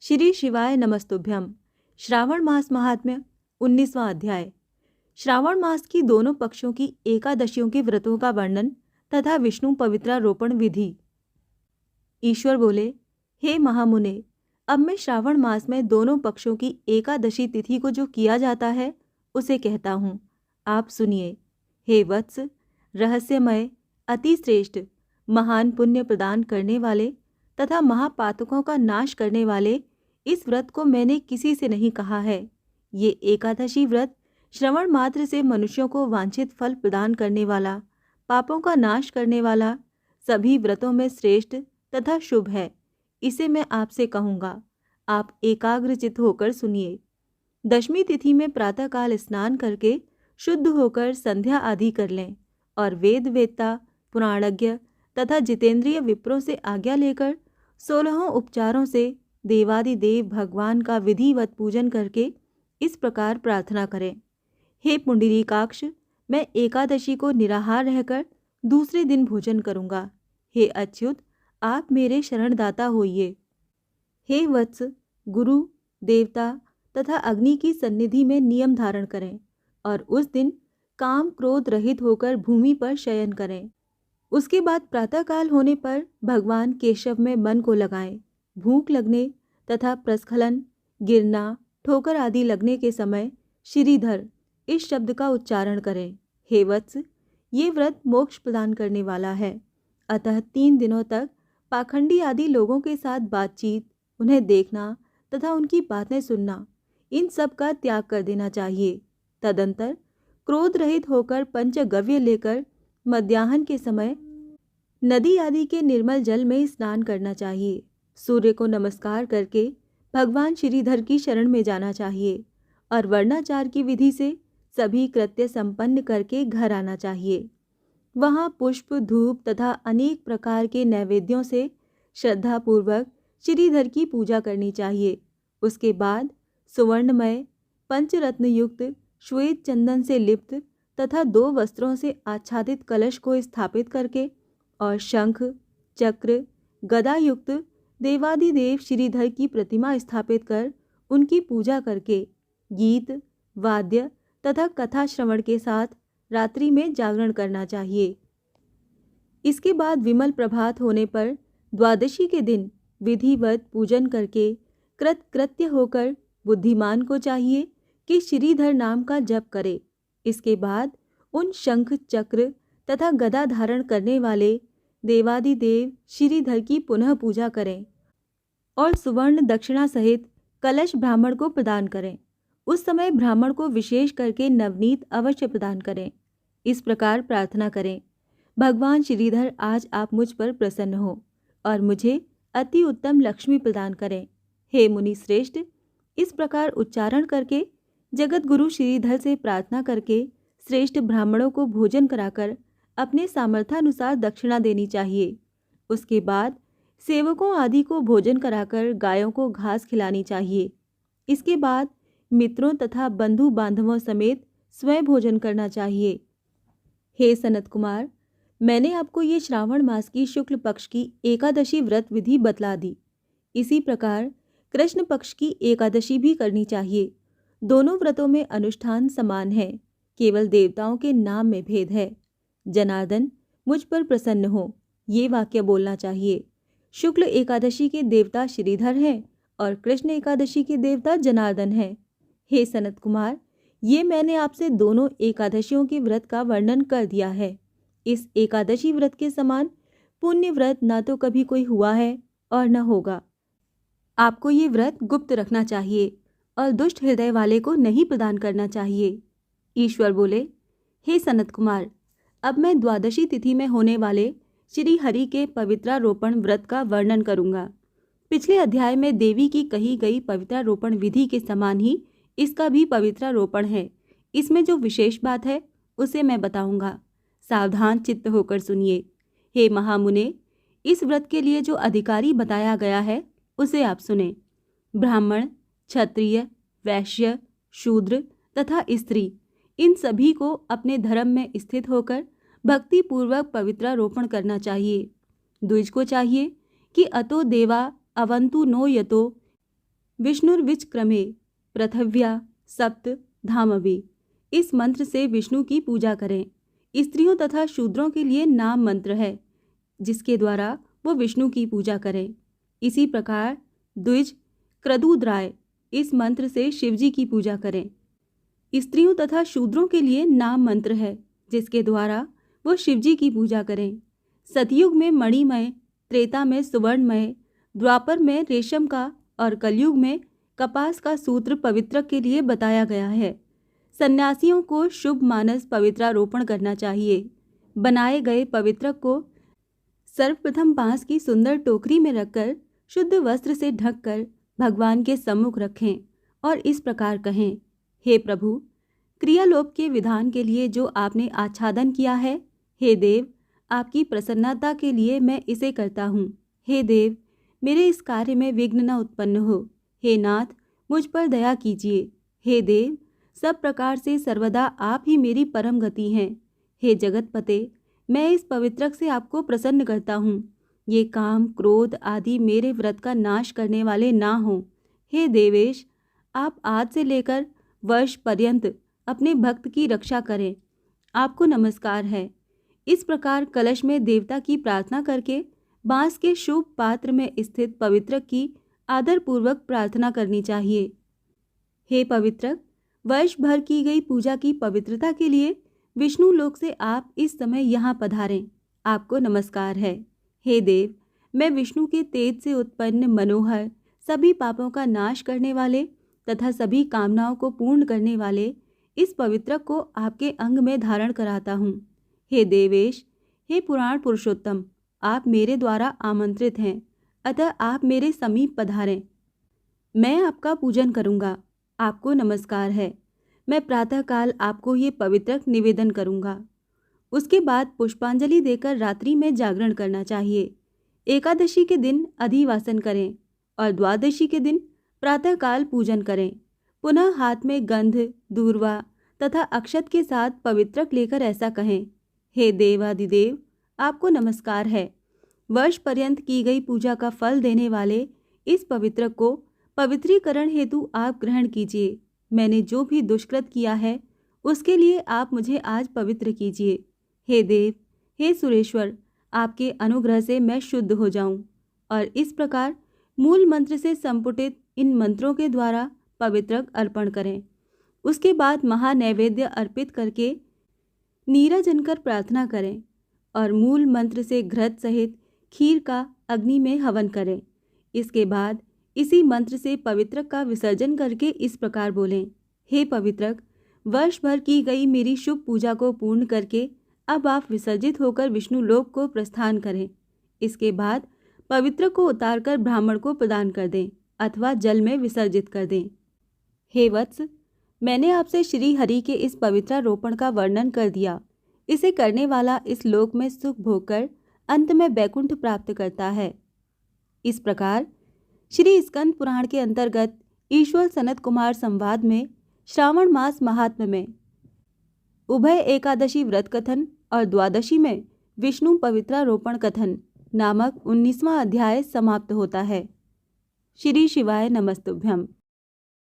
श्री शिवाय नमस्तुभ्यम। श्रावण मास महात्म्य 19वां अध्याय। श्रावण मास की दोनों पक्षों की एकादशियों के व्रतों का वर्णन तथा विष्णु पवित्रारोपण विधि। ईश्वर बोले, हे महामुने, अब मैं श्रावण मास में दोनों पक्षों की एकादशी तिथि को जो किया जाता है उसे कहता हूँ, आप सुनिए। हे वत्स, रहस्यमय, अति श्रेष्ठ, महान पुण्य प्रदान करने वाले तथा महापातकों का नाश करने वाले इस व्रत को मैंने किसी से नहीं कहा है। ये एकादशी व्रत श्रवण मात्र से मनुष्यों को वांछित फल प्रदान करने वाला, पापों का नाश करने वाला, सभी व्रतों में श्रेष्ठ तथा शुभ है। इसे मैं आपसे कहूँगा, आप एकाग्रचित्त होकर सुनिए। दशमी तिथि में प्रातःकाल स्नान करके शुद्ध होकर संध्या आदि कर लें और वेद वेत्ता, पुराणज्ञ तथा जितेंद्रिय विप्रों से आज्ञा लेकर 16 उपचारों से देवादिदेव भगवान का विधिवत पूजन करके इस प्रकार प्रार्थना करें। हे पुंडरीकाक्ष, मैं एकादशी को निराहार रहकर दूसरे दिन भोजन करूँगा। हे अच्युत, आप मेरे शरणदाता होइए। हे वत्स, गुरु, देवता तथा अग्नि की सन्निधि में नियम धारण करें और उस दिन काम क्रोध रहित होकर भूमि पर शयन करें। उसके बाद प्रातःकाल होने पर भगवान केशव में मन को लगाएं। भूख लगने तथा प्रस्खलन, गिरना, ठोकर आदि लगने के समय श्रीधर इस शब्द का उच्चारण करें। हे वत्स, ये व्रत मोक्ष प्रदान करने वाला है। अतः 3 दिनों तक पाखंडी आदि लोगों के साथ बातचीत, उन्हें देखना तथा उनकी बातें सुनना, इन सब का त्याग कर देना चाहिए। तदंतर क्रोध रहित होकर पंचगव्य लेकर मध्याह्न के समय नदी आदि के निर्मल जल में स्नान करना चाहिए। सूर्य को नमस्कार करके भगवान श्रीधर की शरण में जाना चाहिए और वर्णाचार की विधि से सभी कृत्य संपन्न करके घर आना चाहिए। वहाँ पुष्प, धूप तथा अनेक प्रकार के नैवेद्यों से श्रद्धापूर्वक श्रीधर की पूजा करनी चाहिए। उसके बाद सुवर्णमय, पंचरत्न युक्त, श्वेत चंदन से लिप्त तथा 2 वस्त्रों से आच्छादित कलश को स्थापित करके और शंख, चक्र, गदा युक्त देवादिदेव श्रीधर की प्रतिमा स्थापित कर उनकी पूजा करके गीत, वाद्य तथा कथा श्रवण के साथ रात्रि में जागरण करना चाहिए। इसके बाद विमल प्रभात होने पर द्वादशी के दिन विधिवत पूजन करके कृतकृत्य होकर बुद्धिमान को चाहिए कि श्रीधर नाम का जप करे। इसके बाद उन शंख, चक्र तथा गदा धारण करने वाले देवादिदेव श्रीधर की पुनः पूजा करें और सुवर्ण दक्षिणा सहित कलश ब्राह्मण को प्रदान करें। उस समय ब्राह्मण को विशेष करके नवनीत अवश्य प्रदान करें। इस प्रकार प्रार्थना करें, भगवान श्रीधर, आज आप मुझ पर प्रसन्न हो और मुझे अति उत्तम लक्ष्मी प्रदान करें। हे मुनि श्रेष्ठ, इस प्रकार उच्चारण करके जगत गुरु श्रीधर से प्रार्थना करके श्रेष्ठ ब्राह्मणों को भोजन कराकर अपने सामर्थ्यानुसार दक्षिणा देनी चाहिए। उसके बाद सेवकों आदि को भोजन कराकर गायों को घास खिलानी चाहिए। इसके बाद मित्रों तथा बंधु बांधवों समेत स्वयं भोजन करना चाहिए। हे सनत कुमार, मैंने आपको ये श्रावण मास की शुक्ल पक्ष की एकादशी व्रत विधि बतला दी। इसी प्रकार कृष्ण पक्ष की एकादशी भी करनी चाहिए। दोनों व्रतों में अनुष्ठान समान है, केवल देवताओं के नाम में भेद है। जनार्दन, मुझ पर प्रसन्न हो, ये वाक्य बोलना चाहिए। शुक्ल एकादशी के देवता श्रीधर हैं और कृष्ण एकादशी के देवता जनार्दन हैं। हे सनत कुमार, ये मैंने आपसे दोनों एकादशियों के व्रत का वर्णन कर दिया है। इस एकादशी व्रत के समान पुण्य व्रत ना तो कभी कोई हुआ है और न होगा। आपको ये व्रत गुप्त रखना चाहिए और दुष्ट हृदय वाले को नहीं प्रदान करना चाहिए। ईश्वर बोले, हे सनत कुमार, अब मैं द्वादशी तिथि में होने वाले श्री हरि के पवित्रारोपण व्रत का वर्णन करूंगा। पिछले अध्याय में देवी की कही गई पवित्रारोपण विधि के समान ही इसका भी पवित्रारोपण है। इसमें जो विशेष बात है उसे मैं बताऊंगा। सावधान चित्त होकर सुनिए। हे महामुने, इस व्रत के लिए जो अधिकारी बताया गया है उसे आप सुने। ब्राह्मण, क्षत्रिय, वैश्य, शूद्र तथा स्त्री, इन सभी को अपने धर्म में स्थित होकर भक्ति पूर्वक पवित्रारोपण करना चाहिए। द्विज को चाहिए कि अतो देवा अवंतु नो यतो विष्णुर्विच क्रमे पृथिव्या सप्त धामवि। इस मंत्र से विष्णु की पूजा करें। स्त्रियों तथा शूद्रों के लिए नाम मंत्र है जिसके द्वारा वो विष्णु की पूजा करें। इसी प्रकार द्विज क्रदुद्राय इस मंत्र से शिवजी की पूजा करें। स्त्रियों तथा शूद्रों के लिए नाम मंत्र है जिसके द्वारा वो शिवजी की पूजा करें। सतयुग में मणिमय, त्रेता में सुवर्णमय, द्वापर में रेशम का और कलयुग में कपास का सूत्र पवित्रक के लिए बताया गया है। सन्यासियों को शुभ मानस पवित्रारोपण करना चाहिए। बनाए गए पवित्रक को सर्वप्रथम बांस की सुंदर टोकरी में रखकर शुद्ध वस्त्र से ढककर भगवान के सम्मुख रखें और इस प्रकार कहें, हे प्रभु, क्रियालोप के विधान के लिए जो आपने आच्छादन किया है, हे देव, आपकी प्रसन्नता के लिए मैं इसे करता हूँ। हे देव, मेरे इस कार्य में विघ्न न उत्पन्न हो। हे नाथ, मुझ पर दया कीजिए। हे देव, सब प्रकार से सर्वदा आप ही मेरी परम गति हैं। हे जगतपते, मैं इस पवित्रक से आपको प्रसन्न करता हूँ। ये काम क्रोध आदि मेरे व्रत का नाश करने वाले ना हों। हे देवेश, आप आज से लेकर वर्ष पर्यंत अपने भक्त की रक्षा करें। आपको नमस्कार है। इस प्रकार कलश में देवता की प्रार्थना करके बांस के शुभ पात्र में स्थित पवित्रक की आदरपूर्वक प्रार्थना करनी चाहिए। हे पवित्रक, वर्ष भर की गई पूजा की पवित्रता के लिए विष्णु लोक से आप इस समय यहाँ पधारें। आपको नमस्कार है। हे देव, मैं विष्णु के तेज से उत्पन्न मनोहर, सभी पापों का नाश करने वाले तथा सभी कामनाओं को पूर्ण करने वाले इस पवित्रक को आपके अंग में धारण कराता हूँ। हे देवेश, हे पुराण पुरुषोत्तम, आप मेरे द्वारा आमंत्रित हैं, अतः आप मेरे समीप पधारें। मैं आपका पूजन करूँगा। आपको नमस्कार है। मैं प्रातःकाल आपको ये पवित्रक निवेदन करूँगा। उसके बाद पुष्पांजलि देकर रात्रि में जागरण करना चाहिए। एकादशी के दिन अधिवासन करें और द्वादशी के दिन प्रातःकाल पूजन करें। पुनः हाथ में गंध, दूर्वा तथा अक्षत के साथ पवित्रक लेकर ऐसा कहें, हे देवादिदेव, आपको नमस्कार है। वर्ष पर्यंत की गई पूजा का फल देने वाले इस पवित्रक को पवित्रीकरण हेतु आप ग्रहण कीजिए। मैंने जो भी दुष्कृत किया है उसके लिए आप मुझे आज पवित्र कीजिए। हे देव, हे सुरेश्वर, आपके अनुग्रह से मैं शुद्ध हो जाऊं। और इस प्रकार मूल मंत्र से संपुटित इन मंत्रों के द्वारा पवित्रक अर्पण करें। उसके बाद महानैवेद्य अर्पित करके नीराजन कर प्रार्थना करें और मूल मंत्र से घृत सहित खीर का अग्नि में हवन करें। इसके बाद इसी मंत्र से पवित्रक का विसर्जन करके इस प्रकार बोलें, हे पवित्रक, वर्ष भर की गई मेरी शुभ पूजा को पूर्ण करके अब आप विसर्जित होकर विष्णु लोक को प्रस्थान करें। इसके बाद पवित्रक को उतारकर ब्राह्मण को प्रदान कर दें अथवा जल में विसर्जित कर दें। हे वत्स, मैंने आपसे श्री हरि के इस पवित्रारोपण का वर्णन कर दिया। इसे करने वाला इस लोक में सुख भोगकर अंत में वैकुंठ प्राप्त करता है। इस प्रकार श्री स्कंद पुराण के अंतर्गत ईश्वर सनत कुमार संवाद में श्रावण मास महात्म्य में उभय एकादशी व्रत कथन और द्वादशी में विष्णु पवित्रारोपण कथन नामक 19वां अध्याय समाप्त होता है। श्री शिवाय नमस्तुभ्यम।